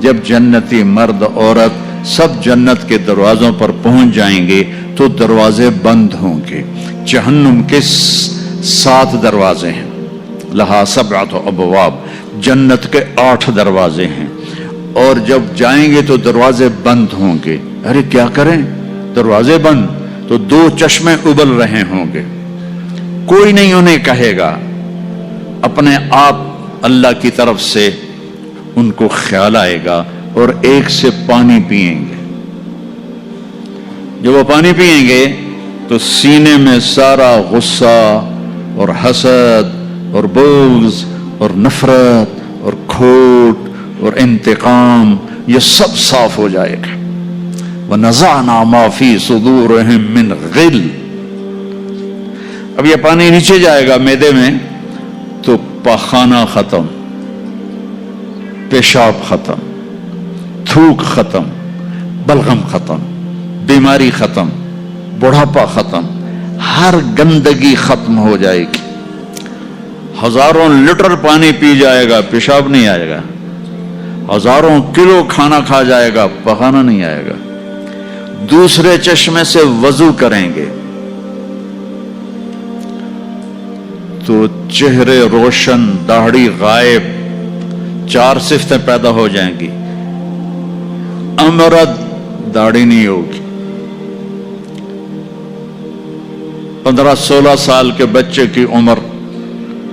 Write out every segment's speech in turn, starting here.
جب جنتی مرد عورت سب جنت کے دروازوں پر پہنچ جائیں گے تو دروازے بند ہوں گے. جہنم کے 7 دروازے ہیں. لہا 7 ابواب، جنت کے 8 دروازے ہیں. اور جب جائیں گے تو دروازے بند ہوں گے. ارے کیا کریں، دروازے بند تو 2 چشمے ابل رہے ہوں گے. کوئی نہیں انہیں کہے گا، اپنے آپ اللہ کی طرف سے ان کو خیال آئے گا اور ایک سے پانی پئیں گے. جب وہ پانی پئیں گے تو سینے میں سارا غصہ اور حسد اور بغض اور نفرت اور کھوٹ اور انتقام یہ سب صاف ہو جائے گا. وَنَزَعْنَا مَا فِي صُدُورِهِم مِّن غِلٍّ. اب یہ پانی نیچے جائے گا معدے میں تو پاخانہ ختم، پیشاب ختم، تھوک ختم، بلغم ختم، بیماری ختم، بڑھاپا ختم، ہر گندگی ختم ہو جائے گی. ہزاروں لیٹر پانی پی جائے گا، پیشاب نہیں آئے گا. ہزاروں کلو کھانا کھا جائے گا، پخانا نہیں آئے گا. دوسرے چشمے سے وضو کریں گے تو چہرے روشن، داڑھی غائب، 4 صفتیں پیدا ہو جائیں گی. امرد، داڑھی نہیں ہوگی. 15-16 سال کے بچے کی عمر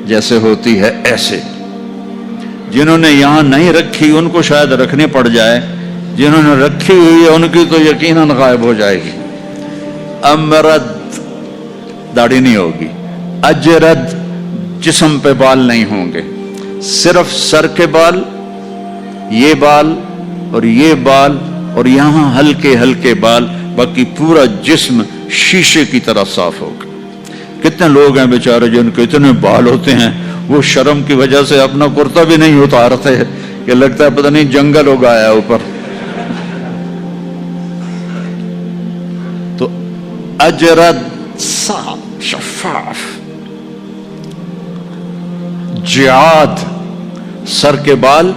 جیسے ہوتی ہے ایسے. جنہوں نے یہاں نہیں رکھی ان کو شاید رکھنی پڑ جائے، جنہوں نے رکھی ہوئی ہے ان کی تو یقیناً غائب ہو جائے گی. امرد، داڑھی نہیں ہوگی. اجرد، جسم پہ بال نہیں ہوں گے، صرف سر کے بال، یہ بال اور یہ بال اور یہاں ہلکے ہلکے بال، باقی پورا جسم شیشے کی طرح صاف ہوگا. کتنے لوگ ہیں بیچارے جن کے اتنے بال ہوتے ہیں وہ شرم کی وجہ سے اپنا کرتا بھی نہیں اتارتے کہ لگتا ہے پتہ نہیں جنگل اگایا اوپر. تو اجرد، صاف شفاف. جعاد، سر کے بال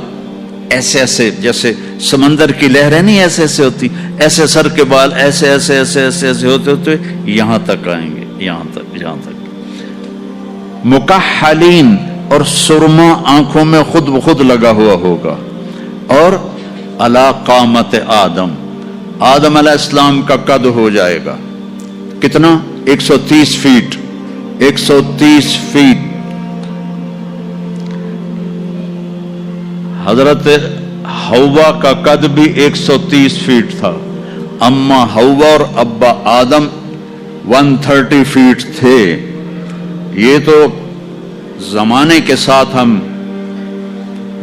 ایسے ایسے جیسے سمندر کی لہریں نہیں ایسے ایسے ہوتی، ایسے سر کے بال ایسے ایسے ایسے ایسے ایسے ہوتے ہوتے یہاں تک آئیں گے، یہاں تک. مکحلین، اور سرما آنکھوں میں خود بخود لگا ہوا ہوگا. اور علی قامت آدم، آدم علیہ السلام کا قد ہو جائے گا. کتنا؟ 130 فیٹ. 130 فیٹ. حضرت حوا کا قد بھی 130 فیٹ تھا. اما حوا اور ابا آدم 130 فیٹ تھے. یہ تو زمانے کے ساتھ ہم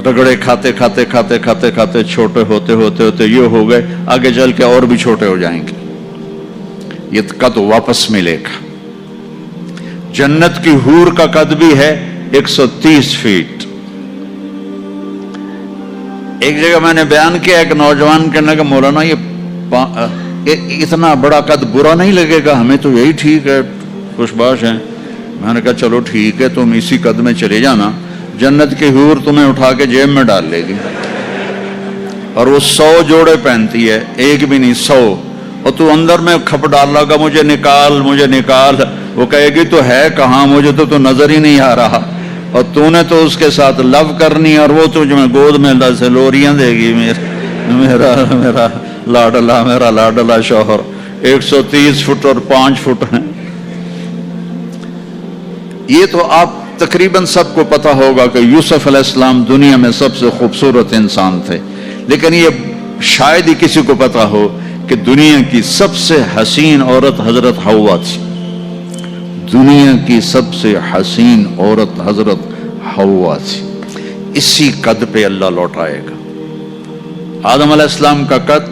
رگڑے کھاتے کھاتے کھاتے کھاتے کھاتے چھوٹے ہوتے ہوتے ہوتے یہ ہو گئے، آگے چل کے اور بھی چھوٹے ہو جائیں گے. یہ قد واپس ملے گا. جنت کی حور کا قد بھی ہے 130 فیٹ. ایک جگہ میں نے بیان کیا ایک نوجوان کہنے لگا مولانا یہ اتنا بڑا قد برا نہیں لگے گا، ہمیں تو یہی ٹھیک ہے، خوش باش ہیں. میں نے کہا چلو ٹھیک ہے، تم اسی قد میں چلے جانا، جنت کی حور تمہیں اٹھا کے جیب میں ڈال لے گی. اور وہ 100 جوڑے پہنتی ہے، ایک بھی نہیں، 100. اور تو اندر میں کھپ ڈال لگا مجھے نکال مجھے نکال. وہ کہے گی تو ہے کہاں، مجھے تو نظر ہی نہیں آ رہا. اور تو نے تو اس کے ساتھ لو کرنی اور وہ تو جو میں گود میں سے لوریاں دے گی. میرا لاڈلا شوہر 130 فٹ اور 5 فٹ ہیں. یہ تو آپ تقریباً سب کو پتا ہوگا کہ یوسف علیہ السلام دنیا میں سب سے خوبصورت انسان تھے، لیکن یہ شاید ہی کسی کو پتا ہو کہ دنیا کی سب سے حسین عورت حضرت حوا تھی. دنیا کی سب سے حسین عورت حضرت حوا تھی. اسی قد پہ اللہ لوٹائے گا. آدم علیہ السلام کا قد،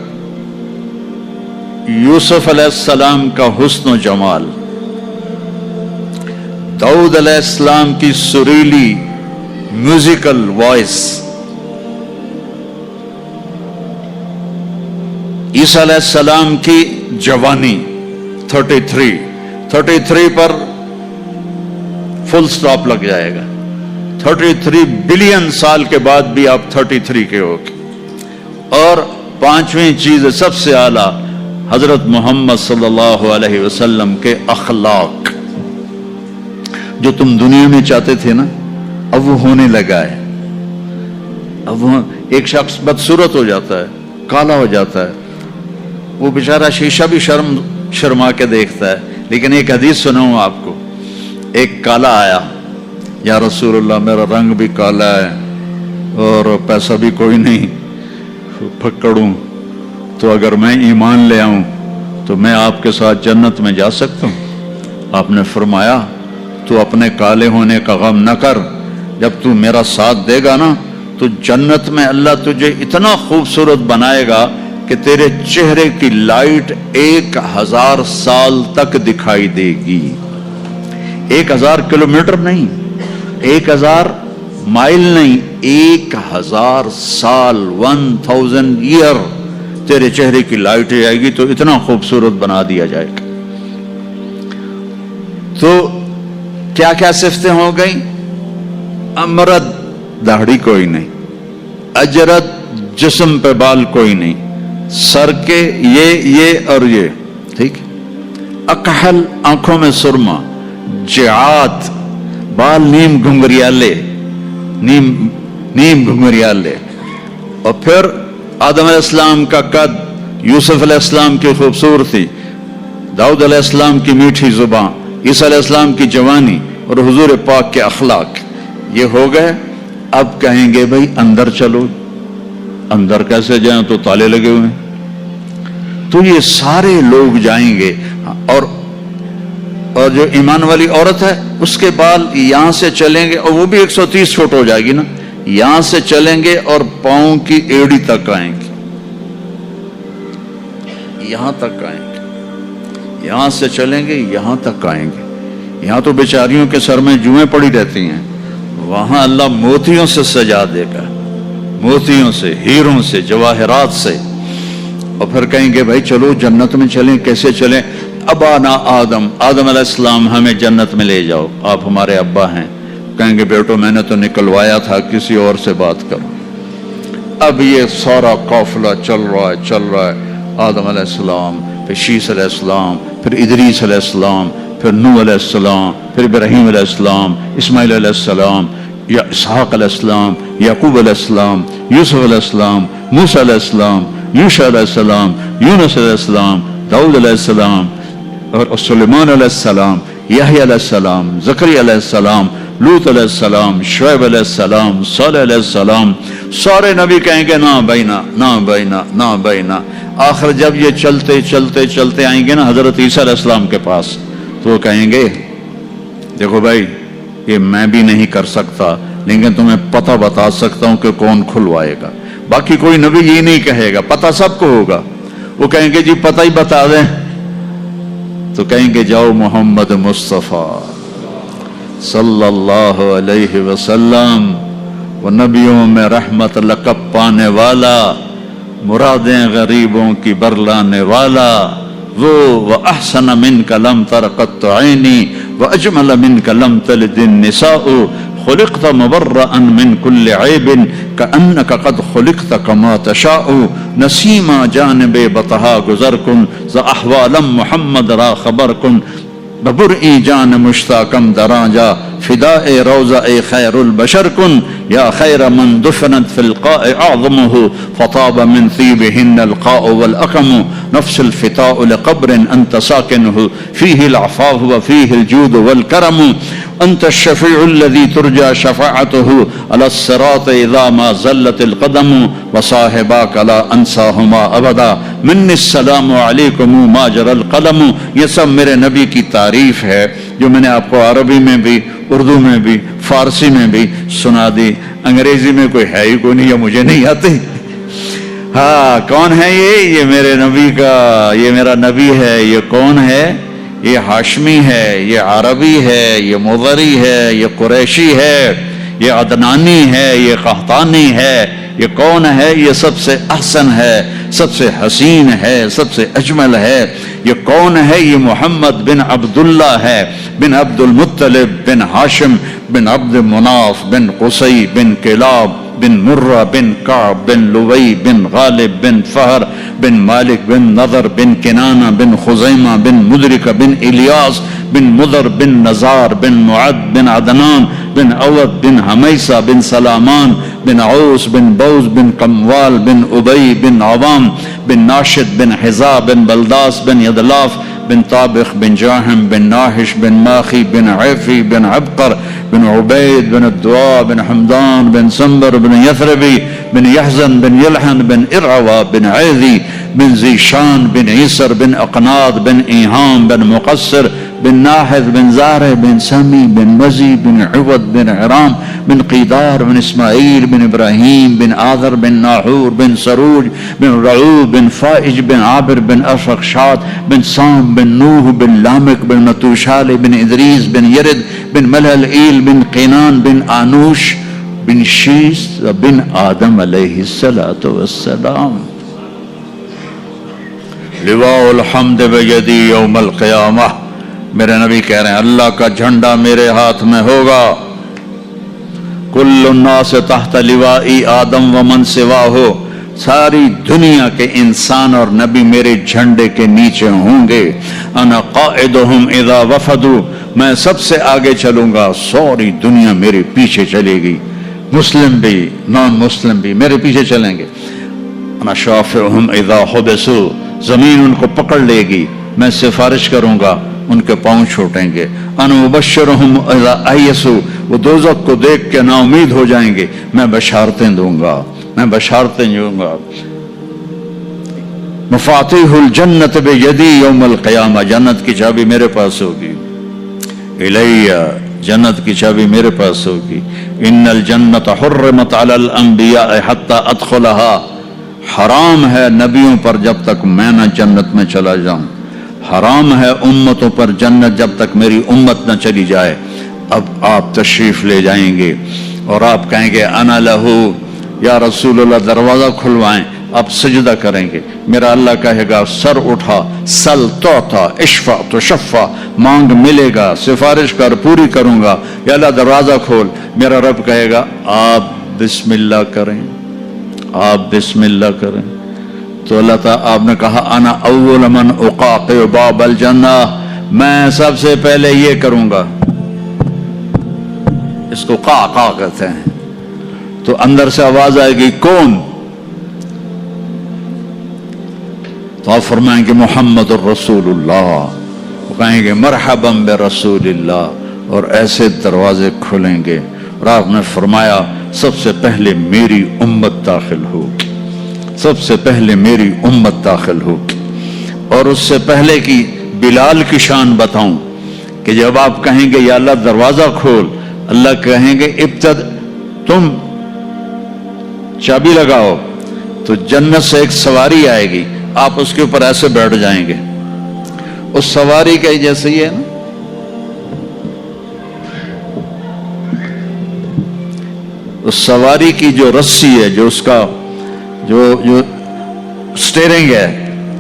یوسف علیہ السلام کا حسن و جمال، داؤد علیہ السلام کی سریلی میوزیکل وائس، عیسیٰ علیہ السلام کی جوانی 33 پر فل سٹاپ لگ جائے گا. 33 بلین سال کے بعد بھی آپ 33 کے ہو گے. اور پانچویں چیز سب سے اعلیٰ حضرت محمد صلی اللہ علیہ وسلم کے اخلاق، جو تم دنیا میں چاہتے تھے نا اب وہ ہونے لگا ہے۔ اب وہ ایک شخص بدصورت ہو جاتا ہے، کالا ہو جاتا ہے، وہ بیچارہ شیشہ بھی شرما کے دیکھتا ہے۔ لیکن ایک حدیث سناؤں آپ کو، ایک کالا آیا، یا رسول اللہ میرا رنگ بھی کالا ہے اور پیسہ بھی کوئی نہیں، پکڑوں تو اگر میں ایمان لے آؤں تو میں آپ کے ساتھ جنت میں جا سکتا ہوں؟ آپ نے فرمایا تو اپنے کالے ہونے کا غم نہ کر، جب تو میرا ساتھ دے گا نا تو جنت میں اللہ تجھے اتنا خوبصورت بنائے گا کہ تیرے چہرے کی لائٹ 1000 سال تک دکھائی دے گی۔ 1000 کلومیٹر نہیں، 1000 مائل نہیں، 1000 سال، 1000 ایئر تیرے چہرے کی لائٹ آئے گی، تو اتنا خوبصورت بنا دیا جائے گا۔ تو کیا کیا صفتیں ہو گئیں؟ امرد، داڑھی کوئی نہیں، اجرد، جسم پہ بال کوئی نہیں، سر کے یہ اور یہ، ٹھیک، اکحل، آنکھوں میں سرما، جعات، بال نیم گھنگریالے، نیم گھنگریالے، اور پھر آدم علیہ السلام کا قد، یوسف علیہ السلام کی خوبصورتی، داؤد علیہ السلام کی میٹھی زبان، عیسیٰ علیہ السلام کی جوانی اور حضور پاک کے اخلاق، یہ ہو گئے۔ اب کہیں گے بھائی اندر چلو، اندر کیسے جائیں؟ تو تالے لگے ہوئے ہیں۔ تو یہ سارے لوگ جائیں گے، اور جو ایمان والی عورت ہے اس کے بال یہاں سے چلیں گے، اور وہ بھی 130 فٹ ہو جائے گی نا، یہاں سے چلیں گے اور پاؤں کی ایڑی تک آئیں گے، یہاں تک آئیں گے، یہاں سے چلیں گے یہاں تک آئیں گے۔ یہاں تو بیچاریوں کے سر میں جوئیں پڑی رہتی ہیں، وہاں اللہ موتیوں سے سجا دے گا، موتیوں سے، ہیروں سے، جواہرات سے۔ اور پھر کہیں گے بھائی چلو جنت میں چلیں، کیسے چلیں؟ ابانا آدم علیہ السلام ہمیں جنت میں لے جاؤ، آپ ہمارے ابا ہیں۔ کہیں گے بیٹو میں نے تو نکلوایا تھا، کسی اور سے بات کرو۔ اب یہ سارا قافلہ چل رہا ہے، آدم علیہ السلام، پھر شیس علیہ السلام، پھر ادریس علیہ السلام، پھر نوح علیہ السلام، پھر ابراہیم علیہ السلام، اسماعیل علیہ السلام، یا اسحاق علیہ السلام، یعقوب علیہ السلام، یوسف علیہ السلام، موسیٰ علیہ السلام، یوشع علیہ السلام، یونس علیہ السلام، داؤد علیہ السلام، اور سلیمان علیہ السلام، یحییٰ علیہ السلام، زکریا علیہ السلام، لوط علیہ السلام، شعیب علیہ السلام، صالح علیہ السلام۔ سارے نبی کہیں گے نا بینا، نا بینا، نا بینا۔ آخر جب یہ چلتے چلتے چلتے آئیں گے نا حضرت عیسیٰ علیہ السلام کے پاس، تو وہ کہیں گے دیکھو بھائی یہ میں بھی نہیں کر سکتا، لیکن تمہیں پتہ بتا سکتا ہوں کہ کون کھلوائے گا۔ باقی کوئی نبی یہ نہیں کہے گا، پتہ سب کو ہوگا۔ وہ کہیں گے جی پتہ ہی بتا دیں، تو کہیں گے جاؤ محمد مصطفیٰ صلی اللہ علیہ وسلم، وہ نبیوں میں رحمت لقب پانے والا، مرادیں غریبوں کی برلانے والا، وہ وَأَحْسَنَ مِنْكَ لَمْ تَرَ قَطُّ عَيْنِي وَأَجْمَلَ مِنْكَ لَمْ تَلِدِ النِّسَاءُ خُلِقْتَ مُبَرَّأً مِنْ كُلِّ عَيْبٍ كَأَنَّكَ قَدْ خُلِقْتَ كَمَا تَشَاءُ نسیما جانب بطہا گزر کن ز احوالم محمد را خبر کن ببرئی جان مشتاقم دراجا فداء روضہ خیر البشر کن یا خیر من دفنت فی القاء اعظمه فطاب من طیبهن القاء والاقم نفس الفتاء لقبر انت ساکنه فيه العفاف وفيه الجود والكرم انت الشفيع الذي ترجى شفاعته على الصراط اذا ما زلت القدم وصاحباك لا انساهما ابدا من السلام علیکم ما جرى القلم۔ یہ سب میرے نبی کی تعریف ہے جو میں نے آپ کو عربی میں بھی، اردو میں بھی، فارسی میں بھی سنا دی۔ انگریزی میں کوئی ہے ہی کوئی نہیں، یا مجھے نہیں آتی۔ ہاں کون ہے یہ میرے نبی کا، یہ میرا نبی ہے۔ یہ کون ہے؟ یہ ہاشمی ہے، یہ عربی ہے، یہ مضری ہے، یہ قریشی ہے، یہ عدنانی ہے، یہ قحطانی ہے۔ یہ کون ہے؟ یہ سب سے احسن ہے، سب سے حسین ہے، سب سے اجمل ہے۔ یہ کون ہے؟ یہ محمد بن عبداللہ ہے، بن عبد المطلب، بن ہاشم، بن عبد مناف، بن قصی، بن کلاب، بن مرہ بن کعب بن لوی بن غالب بن فہر بن مالک بن نضر بن کنانہ بن خزیمہ بن مدرکہ بن الیاس بن مضر بن نزار بن معد بن عدنان بن عوض بن حمیسہ بن سلامان بن عوس بن بوز بن قموال بن ابی بن عوام بن ناشد بن حذا بن بلداس بن یدلاف بن طابخ بن جاہم بن ناحش بن ماخی بن عیفی بن عبقر بن عبید بن الدعاء بن حمدان بن سنبر بن یثربی بن یحزن بن یلحن بن ارعوا بن عیذی بن زیشان بن عیسر بن اقناط بن ایہام بن مقصر بن ناحذ بن زارع بن سمی بن مزی بن عوض بن عرام بن قیدار بن اسماعیل بن ابراہیم بن آذر بن ناحور بن سروج بن رعوب بن فائج بن عابر بن اشرقشاد بن سام بن نوح بن لامک بن متوشال بن ادریس بن یرد بن ملحل ایل بن قینان بن آنوش بن شیس بن آدم علیہ السلام. لواء الحمد بیدی یوم القیامہ. میرے نبی کہہ رہے ہیں اللہ کا جھنڈا میرے ہاتھ میں ہوگا. کل الناس تحت لوائی آدم ومن سواہ. ساری دنیا کے انسان اور نبی میرے جھنڈے کے نیچے ہوں گے. انا قائدہم اذا وفدوا. میں سب سے آگے چلوں گا, ساری دنیا میرے پیچھے چلے گی. مسلم بھی نان مسلم بھی میرے پیچھے چلیں گے. انا شافعہم اذا حبسوا. زمین ان کو پکڑ لے گی, میں سفارش کروں گا, ان کے پاؤں چھوٹیں گے. انا مبشرہم اذا ایسوا. وہ دوزخ کو دیکھ کے نا امید ہو جائیں گے, میں بشارتیں دوں گا, میں بشارتیں دوں گا. مفاتیح الجنت بیدی یوم القیامہ. جنت کی چابی میرے پاس ہوگی. الیہ. جنت کی چابی میرے پاس ہوگی. ان الجنت حرمت علی الانبیاء حتی ادخلها. حرام ہے نبیوں پر جب تک میں نہ جنت میں چلا جاؤں. حرام ہے امتوں پر جنت جب تک میری امت نہ چلی جائے. اب آپ تشریف لے جائیں گے اور آپ کہیں گے انا لہو, یا رسول اللہ دروازہ کھلوائیں. آپ سجدہ کریں گے. میرا اللہ کہے گا سر اٹھا, سل توتا, اشفع تو شفع. مانگ ملے گا, سفارش کر پوری کروں گا. یا اللہ دروازہ کھول. میرا رب کہے گا آپ بسم اللہ کریں, آپ بسم اللہ کریں. تو اللہ تعالیٰ آپ نے کہا انا اول من اقاقع باب الجنہ. میں سب سے پہلے یہ کروں گا. اس کو قاقع کہتے ہیں. تو اندر سے آواز آئے گی کون؟ تو آپ فرمائیں گے محمد الرسول اللہ. وہ کہیں گے مرحبا برسول اللہ, اور ایسے دروازے کھلیں گے. اور آپ نے فرمایا سب سے پہلے میری امت داخل ہوگی, سب سے پہلے میری امت داخل ہوگی. اور اس سے پہلے کی بلال کی شان بتاؤں کہ جب آپ کہیں گے یا اللہ دروازہ کھول, اللہ کہیں گے تم چابی لگاؤ. تو جنت سے ایک سواری آئے گی, آپ اس کے اوپر ایسے بیٹھ جائیں گے. اس سواری کا جیسے ہی ہے نا, اس سواری کی جو رسی ہے, جو اس کا جو سٹیئرنگ ہے,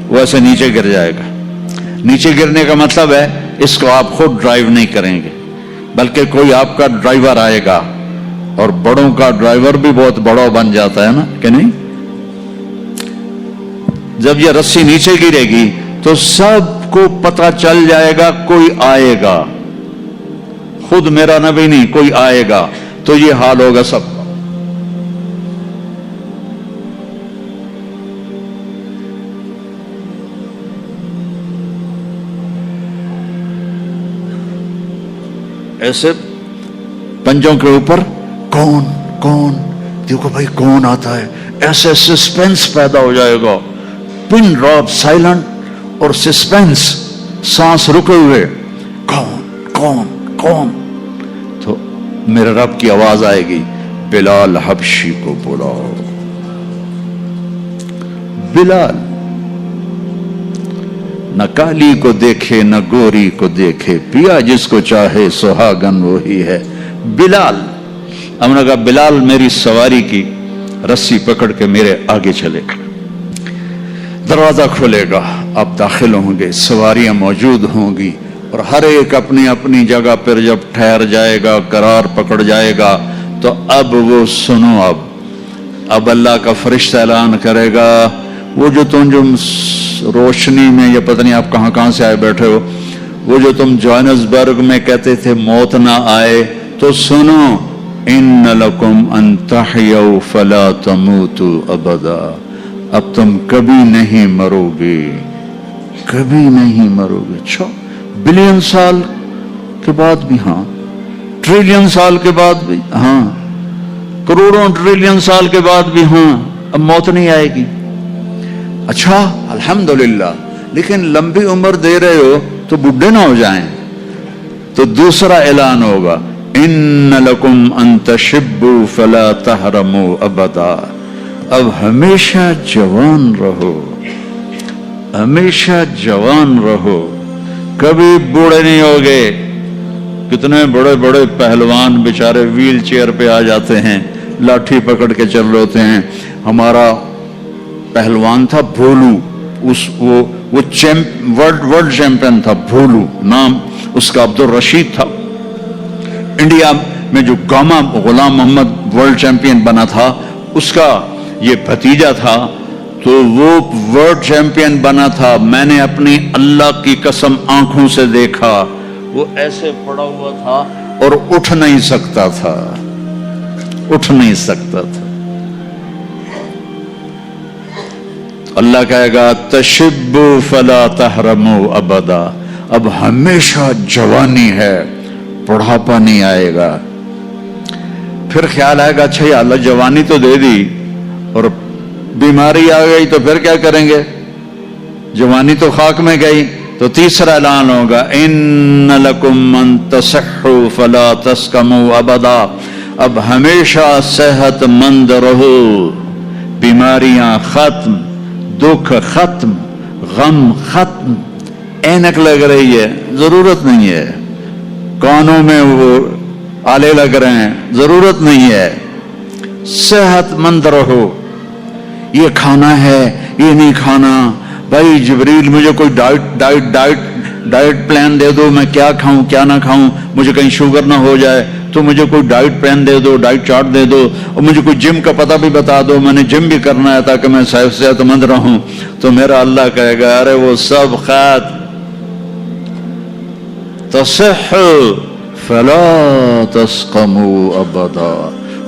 وہ ایسے نیچے گر جائے گا. نیچے گرنے کا مطلب ہے اس کو آپ خود ڈرائیو نہیں کریں گے, بلکہ کوئی آپ کا ڈرائیور آئے گا. اور بڑوں کا ڈرائیور بھی بہت بڑا بن جاتا ہے نا, کہ نہیں؟ جب یہ رسی نیچے گرے گی تو سب کو پتہ چل جائے گا کوئی آئے گا. خود میرا نبی نہیں, کوئی آئے گا. تو یہ حال ہوگا سب کا. ایسے پنجوں کے اوپر کون کون, دیکھو بھائی کون آتا ہے. ایسے سسپینس پیدا ہو جائے گا, پن ڈراپ سائلنٹ اور سسپینس, سانس رکے ہوئے, کون کون کون. تو میرے رب کی آواز آئے گی بلال حبشی کو بلاؤ. بلال نہ کالی کو دیکھے نہ گوری کو دیکھے, پیا جس کو چاہے سہاگن وہی ہے. بلال. ہم نے کہا بلال میری سواری کی رسی پکڑ کے میرے آگے چلے گا. دروازہ کھلے گا, آپ داخل ہوں گے, سواریاں موجود ہوں گی, اور ہر ایک اپنی اپنی جگہ پر جب ٹھہر جائے گا, قرار پکڑ جائے گا, تو اب وہ سنو, اب اب اللہ کا فرشتہ اعلان کرے گا وہ جو تم روشنی میں یا پتہ نہیں آپ کہاں کہاں سے آئے بیٹھے ہو، وہ جو تم جوہانسبرگ میں کہتے تھے موت نہ آئے، تو سنو ان لکم ان تحیوا فلا تموتوا ابدا، اب تم کبھی نہیں مرو گے، کبھی نہیں مرو گے۔ اچھا، بلین سال کے بعد بھی ہاں، ٹریلین سال کے بعد بھی ہاں، کروڑوں ٹریلین سال کے بعد بھی ہاں، اب موت نہیں آئے گی۔ اچھا الحمدللہ، لیکن لمبی عمر دے رہے ہو تو بڈھے نہ ہو جائیں۔ تو دوسرا اعلان ہوگا ان لکم ان تشبوا فلا تحرموا ابدا، اب ہمیشہ جوان رہو، ہمیشہ جوان رہو، کبھی بوڑھے نہیں ہوگے۔ کتنے بڑے بڑے پہلوان بیچارے ویل چیئر پہ آ جاتے ہیں، لاٹھی پکڑ کے چل رہے ہوتے ہیں۔ ہمارا پہلوان تھا بھولو، وہ ورلڈ چیمپئن تھا، بھولو نام اس کا عبد الرشید تھا۔ انڈیا میں جو گاما غلام محمد ورلڈ چیمپئن بنا تھا اس کا یہ بھتیجا تھا، تو وہ ورلڈ چیمپئن بنا تھا۔ میں نے اپنی اللہ کی قسم آنکھوں سے دیکھا، وہ ایسے پڑا ہوا تھا اور اٹھ نہیں سکتا تھا، اٹھ نہیں سکتا تھا۔ اللہ کہے گا تشبوا فلا تحرموا ابدا، اب ہمیشہ جوانی ہے، بڑھاپا نہیں آئے گا۔ پھر خیال آئے گا اچھا یا اللہ جوانی تو دے دی اور بیماری آ گئی تو پھر کیا کریں گے، جوانی تو خاک میں گئی۔ تو تیسرا اعلان ہوگا ان لکم ان تصحوا فلا تسقموا ابدا، اب ہمیشہ صحت مند رہو، بیماریاں ختم، دکھ ختم، غم ختم۔ اینک لگ رہی ہے، ضرورت نہیں ہے، کانوں میں وہ آلے لگ رہے ہیں، ضرورت نہیں ہے، صحت مند رہو۔ یہ کھانا ہے، یہ نہیں کھانا، بھائی جبریل مجھے کوئی ڈائٹ پلان دے دو، میں کیا کھاؤں کیا نہ کھاؤں، مجھے کہیں شوگر نہ ہو جائے تو مجھے کوئی ڈائٹ پلان دے دو، ڈائٹ چارٹ دے دو، اور مجھے کوئی جم کا پتہ بھی بتا دو، میں نے جم بھی کرنا ہے تاکہ میں صحت مند رہوں۔ تو میرا اللہ کہے گا ارے وہ سب خیر، تصح فلا تسقموا ابدا،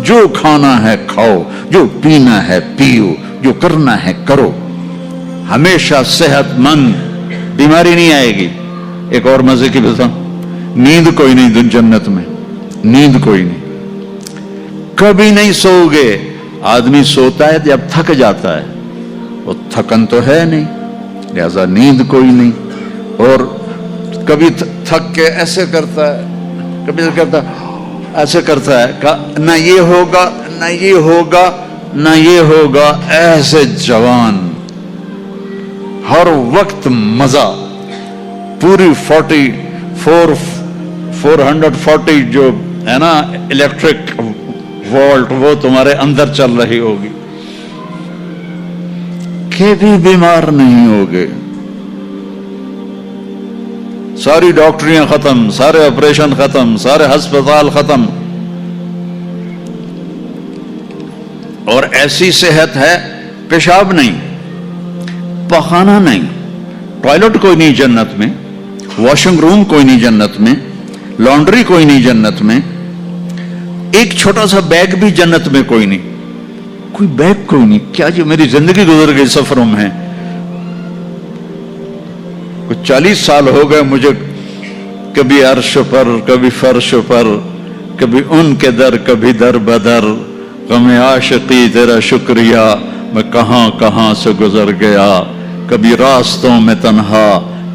جو کھانا ہے کھاؤ، جو پینا ہے پیو، جو کرنا ہے کرو، ہمیشہ صحت مند، بیماری نہیں آئے گی۔ ایک اور مزے کی بتا، نیند کوئی نہیں جنت میں، نیند کوئی نہیں، کبھی نہیں سو گے۔ آدمی سوتا ہے جب تھک جاتا ہے، وہ تھکن تو ہے نہیں، لہذا نیند کوئی نہیں۔ اور کبھی تھک کے ایسے کرتا ہے، کبھی کرتا ایسے کرتا ہے، نہ یہ ہوگا نہ یہ ہوگا نہ یہ ہوگا، ایسے جوان، ہر وقت مزہ، پوری 440 جو ہے نا الیکٹرک وولٹ، وہ تمہارے اندر چل رہی ہوگی، کبھی بیمار نہیں ہوگے۔ ساری ڈاکٹریاں ختم، سارے آپریشن ختم، سارے ہسپتال ختم، اور ایسی صحت ہے، پیشاب نہیں، پخانہ نہیں، ٹوائلٹ کوئی نہیں جنت میں، واشنگ روم کوئی نہیں جنت میں، لانڈری کوئی نہیں جنت میں، ایک چھوٹا سا بیگ بھی جنت میں کوئی نہیں، کوئی بیگ کوئی نہیں۔ کیا جو میری زندگی گزر گئی سفروں میں، کچھ 40 سال ہو گئے مجھے، کبھی عرش پر کبھی فرش پر، کبھی ان کے در کبھی در بدر، غم عاشقی تیرا شکریہ میں کہاں کہاں سے گزر گیا، کبھی راستوں میں تنہا،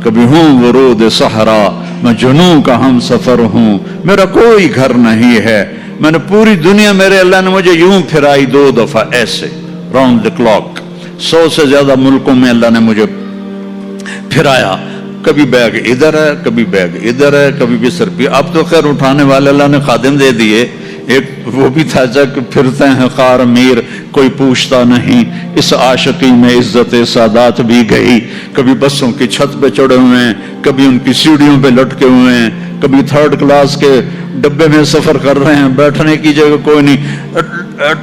کبھی ہوں ورود صحرا، میں جنوں کا ہم سفر ہوں، میرا کوئی گھر نہیں ہے، میں نے پوری دنیا میرے اللہ نے مجھے یوں پھرائی 2 دفعہ ایسے راؤنڈ دی کلاک، 100 سے زیادہ ملکوں میں اللہ نے مجھے پھرایا، کبھی بیگ ادھر ہے کبھی بیگ ادھر ہے، کبھی بستر پہ۔ اب تو خیر اٹھانے والے اللہ نے خادم دے دیے، ایک وہ بھی تھا جب پھرتے ہیں خار میر، کوئی پوچھتا نہیں، اس عاشقی میں عزت سادات بھی گئی، کبھی بسوں کی چھت پہ چڑھے ہوئے ہیں، کبھی ان کی سیڑھیوں پہ لٹکے ہوئے ہیں، کبھی 3rd کلاس کے ڈبے میں سفر کر رہے ہیں، بیٹھنے کی جگہ کوئی نہیں،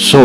100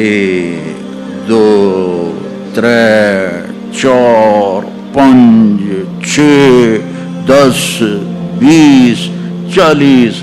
1 2 3 4 5 6 10 20 40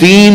3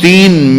3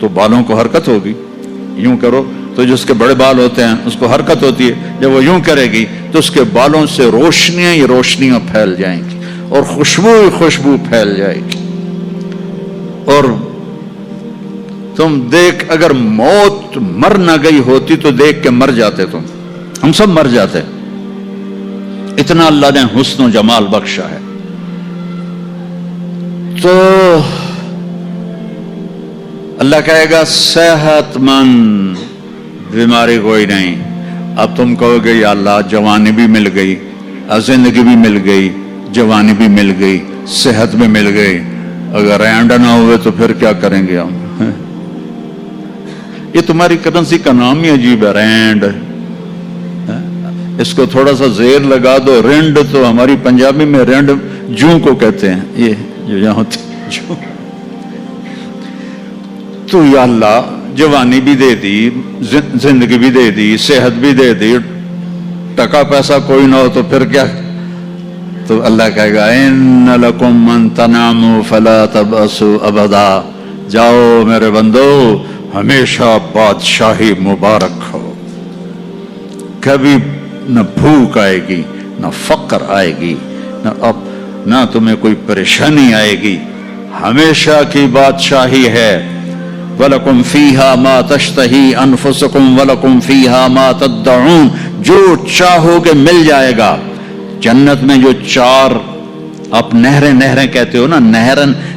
تو بالوں کو حرکت ہوگی، یوں کرو تو جو اس کے بڑے بال ہوتے ہیں اس کو حرکت ہوتی ہے، جب وہ یوں کرے گی تو اس کے بالوں سے روشنیاں ہی روشنیاں پھیل جائیں گی اور خوشبو ہی خوشبو پھیل جائے گی۔ اور تم دیکھ، اگر موت مر نہ گئی ہوتی تو دیکھ کے مر جاتے تم، ہم سب مر جاتے، اتنا اللہ نے حسن و جمال بخشا ہے۔ تو اللہ کہے گا صحت مند، بیماری کوئی نہیں۔ اب تم کہو گے یا اللہ جوانی بھی مل گئی، زندگی بھی مل گئی، جوانی بھی مل گئی، صحت بھی مل گئی، اگر رینڈ نہ ہوئے تو پھر کیا کریں گے ہم؟ یہ تمہاری کرنسی کا نام ہی عجیب ہے، رینڈ۔ اس کو تھوڑا سا زیر لگا دو، رینڈ تو ہماری پنجابی میں رینڈ جوں کو کہتے ہیں، یہ جو یہاں ہوتی جو۔ تو یا اللہ جوانی بھی دے دی، زندگی بھی دے دی، صحت بھی دے دی، ٹکا پیسہ کوئی نہ ہو تو پھر کیا؟ تو اللہ کہے گا ان لکم من تناموا فلا تبأسوا ابدا، جاؤ میرے بندو ہمیشہ بادشاہی مبارک ہو، کبھی نہ بھوک آئے گی، نہ فقر آئے گی، نہ تمہیں کوئی پریشانی آئے گی، ہمیشہ کی بادشاہی ہے۔ وَلَكُمْ فِيهَا مَا تَشْتَهِي أَنفُسُكُمْ وَلَكُمْ فِيهَا مَا تَدَّعُونَ، جو چاہو گے مل جائے گا۔ جنت میں جو چار آپ نہریں کہتے ہو نا،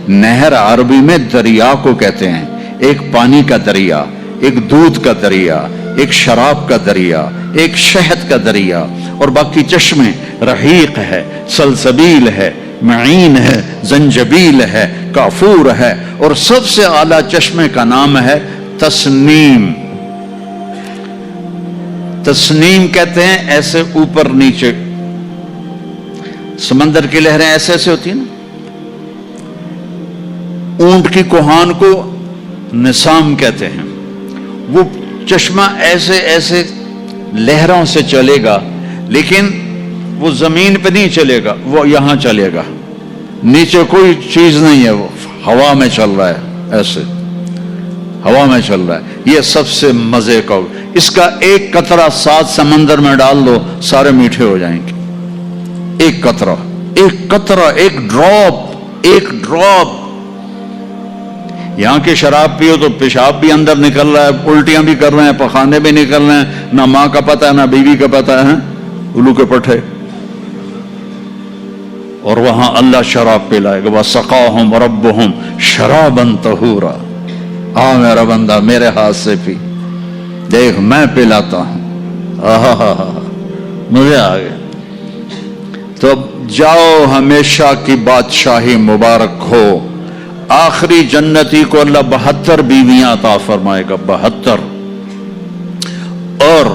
نہر عربی میں دریا کو کہتے ہیں، ایک پانی کا دریا، ایک دودھ کا دریا، ایک شراب کا دریا، ایک شہد کا دریا، اور باقی چشمے رحیق ہے، سلسبیل ہے، معین ہے، زنجبیل ہے، کافور ہے، اور سب سے اعلیٰ چشمے کا نام ہے تسنیم۔ تسنیم کہتے ہیں ایسے اوپر نیچے، سمندر کی لہریں ایسے ایسے ہوتی ہیں نا، اونٹ کی کوہان کو نسام کہتے ہیں، وہ چشمہ ایسے ایسے لہروں سے چلے گا، لیکن وہ زمین پہ نہیں چلے گا، وہ یہاں چلے گا، نیچے کوئی چیز نہیں ہے، وہ ہوا میں چل رہا ہے، ایسے ہوا میں چل رہا ہے۔ یہ سب سے مزے کا، اس کا ایک قطرہ 7 سمندر میں ڈال دو سارے میٹھے ہو جائیں گے، ایک قطرہ، ایک ڈراپ۔ یہاں کی شراب پیو تو پیشاب بھی اندر نکل رہا ہے، الٹیاں بھی کر رہے ہیں، پخانے بھی نکل رہے ہیں، نہ ماں کا پتہ ہے نہ بیوی کا پتہ ہے، الو کے پٹھے۔ اور وہاں اللہ شراب پلائے گا، وَسَقَاهُمْ رَبُّهُمْ شَرَابًا طَهُورًا، آ میرا بندہ میرے ہاتھ سے پی، دیکھ میں پلاتا ہوں، مجھے آگے۔ تو اب جاؤ ہمیشہ کی بادشاہی مبارک ہو۔ آخری جنتی کو اللہ 72 بیویاں عطا فرمائے گا، 72، اور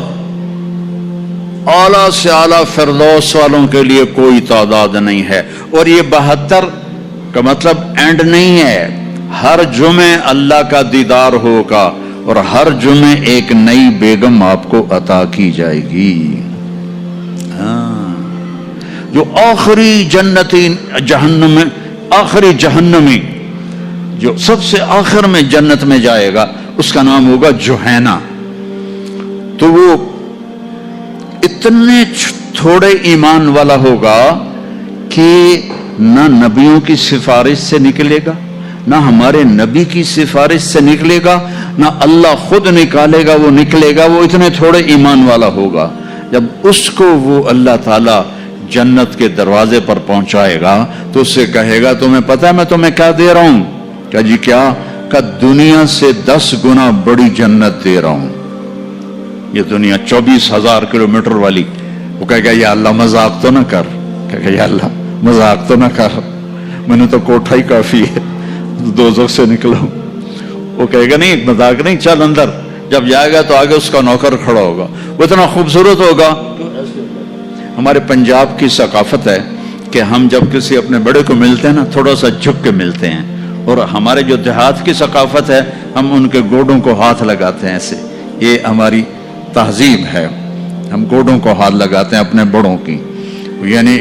اعلیٰ سے اعلیٰ فردوس والوں کے لیے کوئی تعداد نہیں ہے۔ اور یہ 72 کا مطلب اینڈ نہیں ہے، ہر جمعے اللہ کا دیدار ہوگا اور ہر جمعے ایک نئی بیگم آپ کو عطا کی جائے گی۔ جو آخری جنتی آخری جہنمی جو سب سے آخر میں جنت میں جائے گا، اس کا نام ہوگا جوہینہ۔ تو وہ اتنے تھوڑے ایمان والا ہوگا کہ نہ نبیوں کی سفارش سے نکلے گا، نہ ہمارے نبی کی سفارش سے نکلے گا، نہ اللہ خود نکالے گا، وہ نکلے گا، وہ اتنے تھوڑے ایمان والا ہوگا۔ جب اس کو وہ اللہ تعالی جنت کے دروازے پر پہنچائے گا تو اس سے کہے گا تمہیں پتہ ہے میں تمہیں کیا دے رہا ہوں؟ کہا جی کیا؟ کہ دنیا سے 10 گنا بڑی جنت دے رہا ہوں۔ یہ دنیا 24,000 کلومیٹر والی، وہ کہے گا یا اللہ مذاق تو نہ کر، کہے گا یا اللہ مذاق تو نہ کر، میں نے تو کوٹھا ہی کافی ہے، دوزخ سے نکلو۔ وہ کہے گا نہیں مذاق نہیں، چل اندر۔ جب جائے گا تو آگے اس کا نوکر کھڑا ہوگا، وہ اتنا خوبصورت ہوگا۔ ہمارے پنجاب کی ثقافت ہے کہ ہم جب کسی اپنے بڑے کو ملتے ہیں نا تھوڑا سا جھک کے ملتے ہیں، اور ہمارے جو دیہات کی ثقافت ہے ہم ان کے گوڈوں کو ہاتھ لگاتے ہیں ایسے، یہ ہماری تہذیب ہے، ہم گوڈوں کو ہاتھ لگاتے ہیں اپنے بڑوں کی، یعنی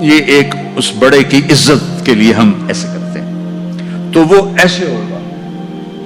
یہ ایک اس بڑے کی عزت کے لیے ہم ایسے کرتے ہیں۔ تو وہ ایسے ہوگا،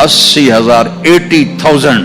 80,000 80,000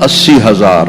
80,000।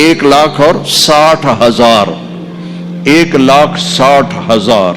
1,60,000। 1,60,000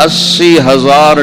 80,000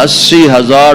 80,000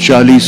40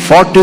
40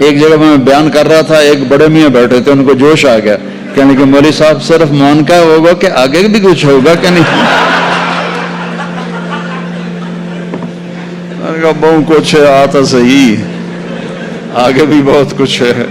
ایک جگہ میں بیان کر رہا تھا، ایک بڑے میاں بیٹھے تھے، ان کو جوش آ گیا، کہنے کہ مولوی صاحب صرف مان کا ہوگا کہ آگے بھی کچھ ہوگا کہ نہیں؟ میں نے کہا بہت کچھ ہے، آتا صحیح، آگے بھی بہت کچھ ہے۔